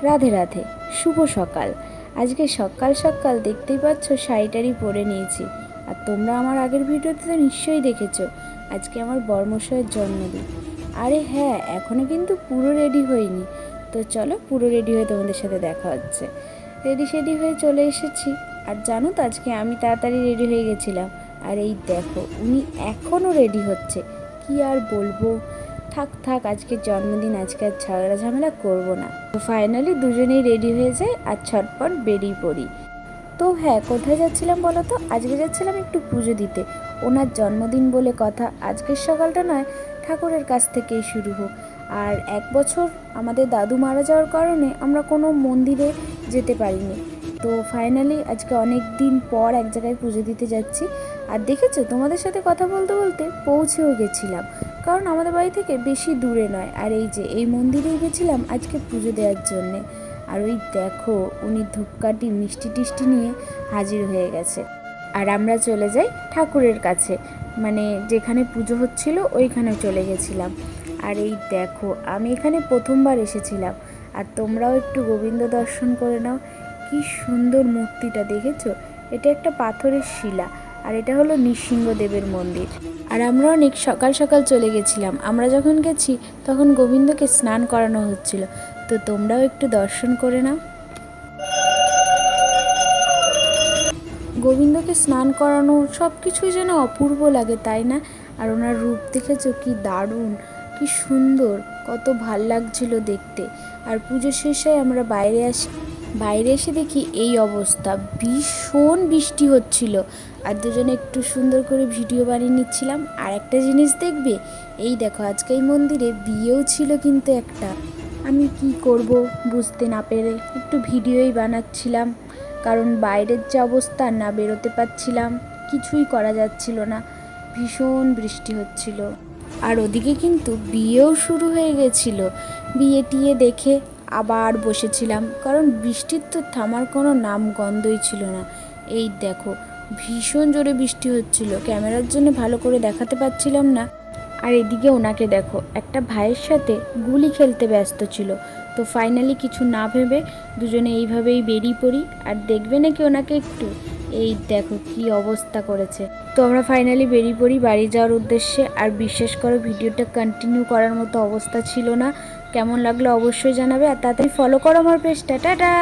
রাধে রাধে, শুভ সকাল। আজকে সকাল সকাল দেখতেই পাচ্ছ শাড়িটারি পরে নিয়েছি। আর তোমরা আমার আগের ভিডিওতে তো নিশ্চয়ই দেখেছো আজকে আমার বর্মশাইয়ের জন্মদিন। আরে হ্যাঁ, এখনও কিন্তু পুরো রেডি হইনি। তো চলো পুরো রেডি হয়ে তোমাদের সাথে দেখা হচ্ছে। রেডি হয়ে চলে এসেছি। আর জানো তো আজকে আমি তাড়াতাড়ি রেডি হয়ে গেছিলাম। আর এই দেখো উনি এখনও রেডি হচ্ছে। কি আর বলবো, থাক থাক, আজকের জন্মদিন, আজকে আর ঝগড়া ঝামেলা করবো না। তো ফাইনালি দুজনেই রেডি হয়ে যায় আর ছটপট বেরিয়ে পড়ি। তো হ্যাঁ, কোথায় যাচ্ছিলাম বলো তো? আজকে যাচ্ছিলাম একটু পুজো দিতে। ওনার জন্মদিন বলে কথা, আজকের সকালটা নয়, ঠাকুরের কাছ থেকেই শুরু হোক। আর 1 বছর আমাদের দাদু মারা যাওয়ার কারণে আমরা কোনো মন্দিরে যেতে পারিনি। তো ফাইনালি আজকে অনেক দিন পর এক জায়গায় পুজো দিতে যাচ্ছি। আর দেখেছো, তোমাদের সাথে কথা বলতে বলতে পৌঁছেও গেছিলাম, কারণ আমাদের বাড়ি থেকে বেশি দূরে নয়। আর এই যে এই মন্দিরেই গেছিলাম আজকে পুজো দেওয়ার জন্যে। আর ওই দেখো উনি ধূপকাঠি মিষ্টি টিষ্টি নিয়ে হাজির হয়ে গেছে। আর আমরা চলে যাই ঠাকুরের কাছে, মানে যেখানে পুজো হচ্ছিল ওইখানে চলে গেছিলাম। আর এই দেখো আমি এখানে প্রথমবার এসেছিলাম। আর তোমরাও একটু গোবিন্দ দর্শন করে নাও। কি সুন্দর মূর্তিটা দেখেছো? এটা একটা পাথরের শিলা। আর এটা হলো নৃসিংহদেবের মন্দির। আর আমরা অনেক সকাল সকাল চলে গেছিলাম। আমরা যখন গেছি তখন গোবিন্দকে স্নান করানো হচ্ছিল। তো তোমরাও একটু দর্শন করে নাও। গোবিন্দকে স্নান করানো সব কিছুই যেন অপূর্ব লাগে, তাই না? আর ওনার রূপ দেখেছো কি দারুণ, কি সুন্দর, কত ভাল লাগছিল দেখতে। আর পুজো শেষে আমরা বাইরে এসে দেখি এই অবস্থা, ভীষণ বৃষ্টি হচ্ছিল। আর দুজনে একটু সুন্দর করে ভিডিও বানিয়ে নিচ্ছিলাম। আর একটা জিনিস দেখবে, এই দেখো আজকে এই মন্দিরে বিয়েও ছিল কিন্তু একটা। আমি কি করব বুঝতে না পেরে একটু ভিডিওই বানাচ্ছিলাম, কারণ বাইরের যে অবস্থা, না বেরোতে পারছিলাম, কিছুই করা যাচ্ছিল না, ভীষণ বৃষ্টি হচ্ছিল। আর ওদিকে কিন্তু বিয়েও শুরু হয়ে গেছিল। বিয়ে টিয়ে দেখে আবার বসেছিলাম, কারণ বৃষ্টির তো থামার কোনো নাম গন্ধই ছিল না। এই দেখো ভীষণ জোরে বৃষ্টি হচ্ছিল, ক্যামেরার জন্য ভালো করে দেখাতে পারছিলাম না। আর এদিকে ওনাকে দেখো, একটা ভাইয়ের সাথে গুলি খেলতে ব্যস্ত ছিল। তো ফাইনালি কিছু না ভেবে দুজনে এইভাবেই বেরিয়ে পড়ি। আর দেখবে নাকি ওনাকে একটু, এই দেখো কি অবস্থা করেছে। তো আমরা ফাইনালি বেরিয়ে পড়ি বাড়ি যাওয়ার উদ্দেশ্যে। আর বিশ্বাস করো ভিডিওটা কন্টিনিউ করার মতো অবস্থা ছিল না। কেমন লাগলো অবশ্যই জানাবে। আর তাড়াতাড়ি ফলো করো আমার পেজটা। টাটা।